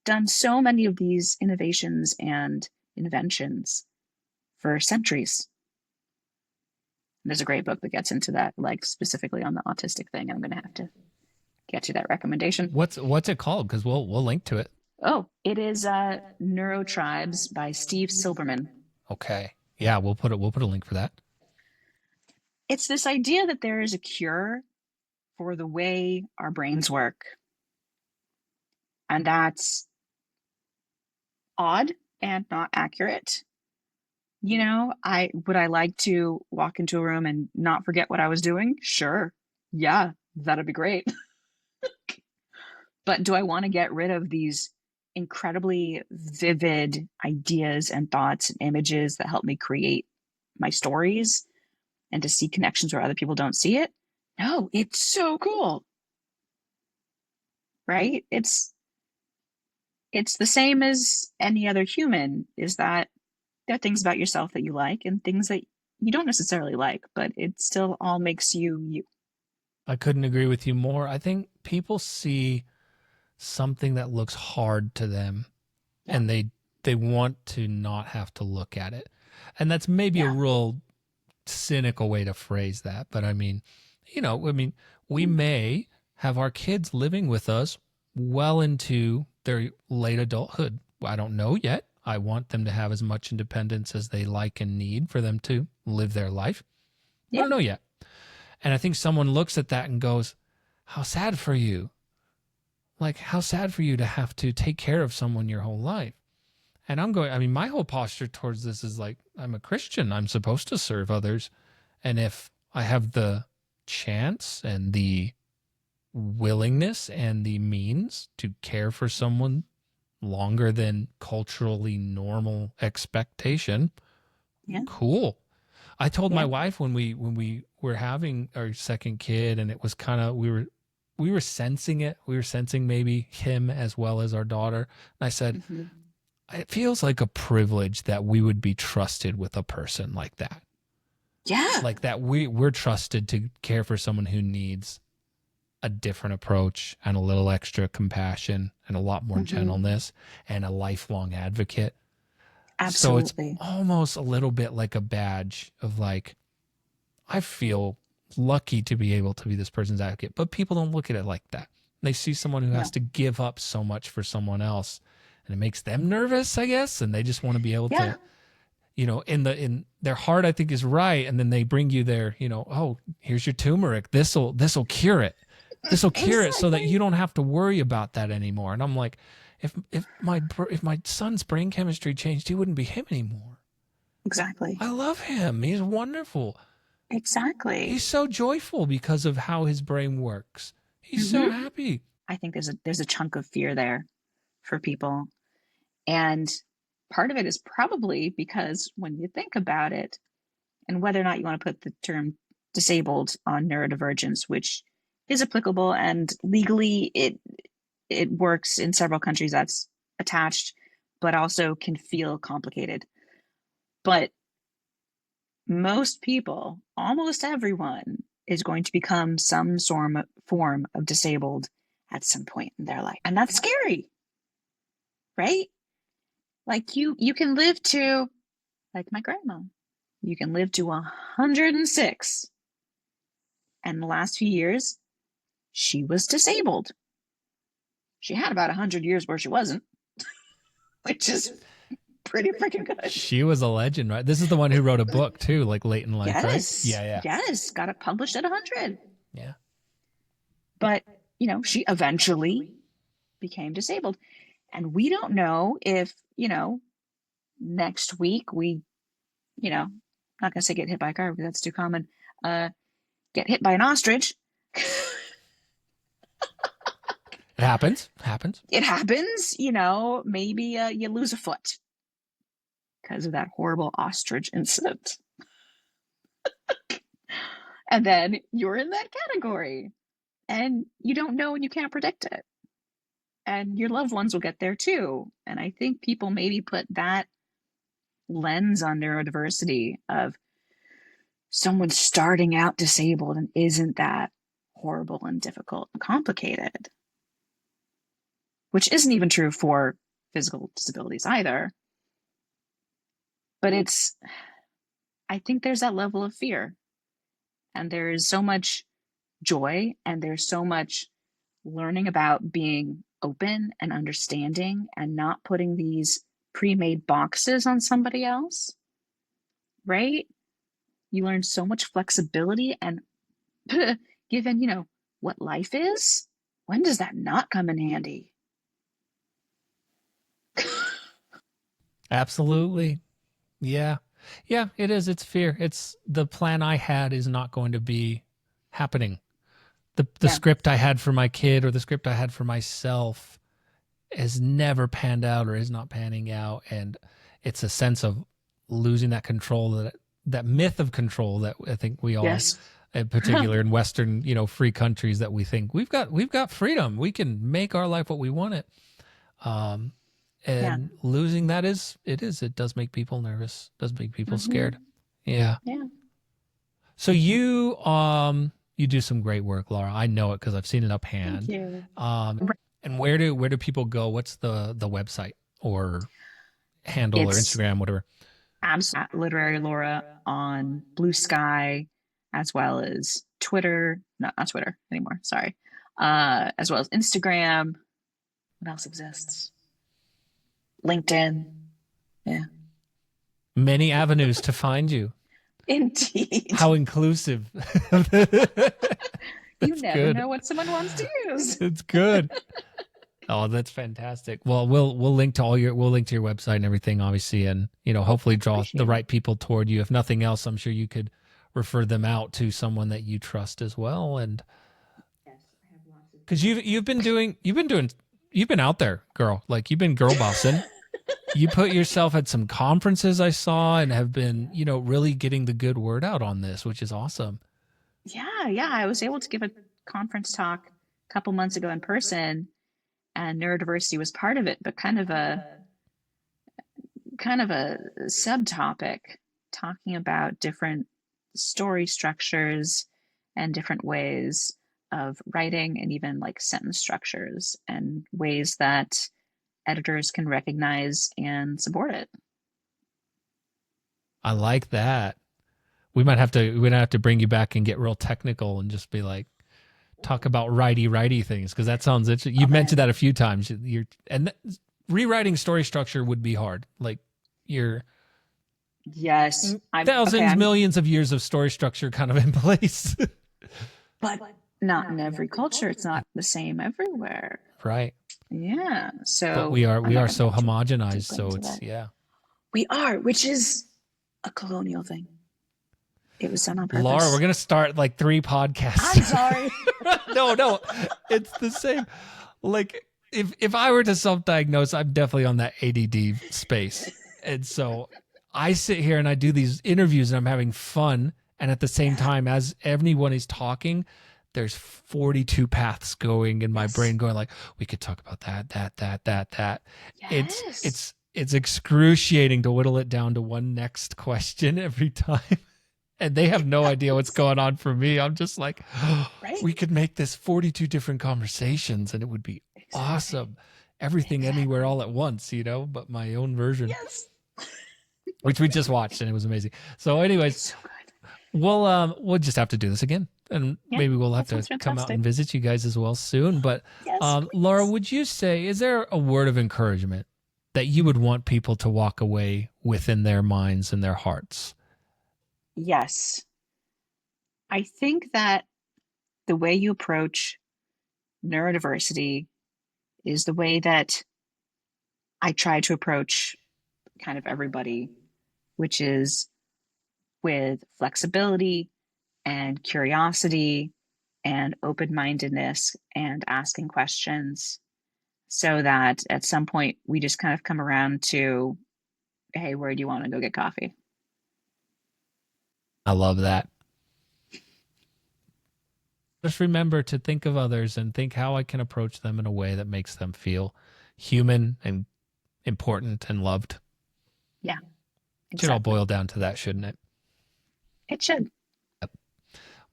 done so many of these innovations and inventions for centuries. There's a great book that gets into that, like specifically on the autistic thing. I'm going to have to get you that recommendation. What's it called? Because we'll link to it. Oh, it is Neurotribes by Steve Silberman. Okay. Yeah, we'll put a link for that. It's this idea that there is a cure for the way our brains work. And that's odd and not accurate. Would I like to walk into a room and not forget what I was doing? Sure. Yeah, that'd be great. But do I want to get rid of these incredibly vivid ideas and thoughts and images that help me create my stories and to see connections where other people don't see it? No, it's so cool. Right? It's the same as any other human, is that there are things about yourself that you like and things that you don't necessarily like, but it still all makes you you. I couldn't agree with you more. I think people see something that looks hard to them, and they want to not have to look at it. And that's maybe a real cynical way to phrase that, but I mean, we may have our kids living with us well into their late adulthood. I don't know yet. I want them to have as much independence as they like and need for them to live their life. I don't know yet. And I think someone looks at that and goes, how sad for you. Like, how sad for you to have to take care of someone your whole life. And my whole posture towards this is like, I'm a Christian. I'm supposed to serve others. And if I have the chance and the willingness and the means to care for someone longer than culturally normal expectation, cool. I told my wife when we were having our second kid, and it was kind of, we were sensing it. We were sensing maybe him as well as our daughter. And I said, it feels like a privilege that we would be trusted with a person like that. Yeah. Like that we're trusted to care for someone who needs a different approach and a little extra compassion and a lot more gentleness and a lifelong advocate. Absolutely. So it's almost a little bit like a badge of like, I feel lucky to be able to be this person's advocate, but people don't look at it like that. They see someone who has to give up so much for someone else, and it makes them nervous, I guess. And they just want to be able to, in their heart, I think is right. And then they bring you their, oh, here's your turmeric. This'll cure it. This will cure it so that you don't have to worry about that anymore. And I'm like, if my son's brain chemistry changed, he wouldn't be him anymore. Exactly. I love him. He's wonderful. Exactly. He's so joyful because of how his brain works. He's so happy. I think there's a chunk of fear there for people. And part of it is probably because when you think about it, and whether or not you want to put the term disabled on neurodivergence, which is applicable, and legally it works in several countries that's attached, but also can feel complicated. But most people, almost everyone, is going to become some form of disabled at some point in their life. And that's scary, right? Like you can live to, like my grandma, you can live to 106. And the last few years, she was disabled. She had about 100 years where she wasn't, which is pretty freaking good. She was a legend, right? This is the one who wrote a book too, like late in life, yes, right? Yeah. Yes, got it published at 100. Yeah. But, she eventually became disabled. And we don't know if, next week we, not going to say get hit by a car because that's too common, get hit by an ostrich. It happens. It happens, maybe you lose a foot because of that horrible ostrich incident. And then you're in that category and you don't know and you can't predict it. And your loved ones will get there too. And I think people maybe put that lens on neurodiversity of someone starting out disabled, and isn't that horrible and difficult and complicated? Which isn't even true for physical disabilities either. But I think there's that level of fear. And there is so much joy, and there's so much learning about being open and understanding and not putting these pre-made boxes on somebody else, right? You learn so much flexibility, and given, what life is, when does that not come in handy? Absolutely. Yeah. Yeah, it is. It's fear. It's the plan I had is not going to be happening. The script I had for my kid or the script I had for myself has never panned out or is not panning out. And it's a sense of losing that control, that myth of control that I think we all, in particular in Western, free countries, that we think we've got freedom. We can make our life what we want it. And losing that it does make people nervous, does make people scared. Yeah. Yeah. So you do some great work, Laura. I know it because I've seen it up hand. Thank you. And where do people go? What's the website or handle or Instagram, whatever? Absolutely. Literary Laura on Blue Sky, as well as Twitter. Not Twitter anymore. Sorry. As well as Instagram. What else exists? LinkedIn. Yeah. Many avenues to find you. Indeed. How inclusive. You never know what someone wants to use. It's good. Oh, that's fantastic. Well, we'll link to we'll link to your website and everything, obviously, and hopefully draw the right people toward you. If nothing else, I'm sure you could refer them out to someone that you trust as well. And because you've been out there, girl. Like, you've been girl bossing. You put yourself at some conferences I saw and have been, really getting the good word out on this, which is awesome. Yeah. I was able to give a conference talk a couple months ago in person, and neurodiversity was part of it, but kind of a subtopic, talking about different story structures and different ways of writing, and even like sentence structures and ways that editors can recognize and support it. I like that. We might have to bring you back and get real technical and just be like, talk about righty things, because that sounds interesting. You've mentioned that a few times. Rewriting story structure would be hard. Like, millions of years of story structure kind of in place. But not in every culture. It's not the same everywhere. Right. Yeah. So but we are so homogenized. So it's we are, which is a colonial thing. It was done on purpose. Laura, we're gonna start like 3 podcasts. I'm sorry. No, it's the same. Like, if I were to self-diagnose, I'm definitely on that ADD space, and so I sit here and I do these interviews and I'm having fun. And at the same time, as everyone is talking, there's 42 paths going in my brain going like, we could talk about that. Yes. It's excruciating to whittle it down to one next question every time. And they have no idea what's going on for me. I'm just like, we could make this 42 different conversations and it would be awesome. Everything, anywhere, all at once, but my own version. Yes. Which we just watched and it was amazing. So anyways, So good. we'll just have to do this again. And maybe we'll have to come out and visit you guys as well soon. But Laura, would you say, is there a word of encouragement that you would want people to walk away within their minds and their hearts? Yes. I think that the way you approach neurodiversity is the way that I try to approach kind of everybody, which is with flexibility and curiosity and open-mindedness and asking questions, so that at some point we just kind of come around to, hey, where do you want to go get coffee? I love that. Just remember to think of others and think how I can approach them in a way that makes them feel human and important and loved. Yeah. It should all boil down to that, shouldn't it? It should. Yep.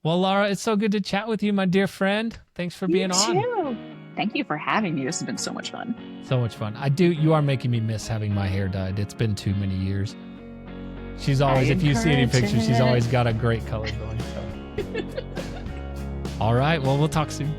Well, Laura, it's so good to chat with you, my dear friend. Thanks for being on. You too. Thank you for having me. This has been so much fun. So much fun. You are making me miss having my hair dyed. It's been too many years. She's always, if you see any pictures, she's always got a great color going. So. All right. Well, we'll talk soon.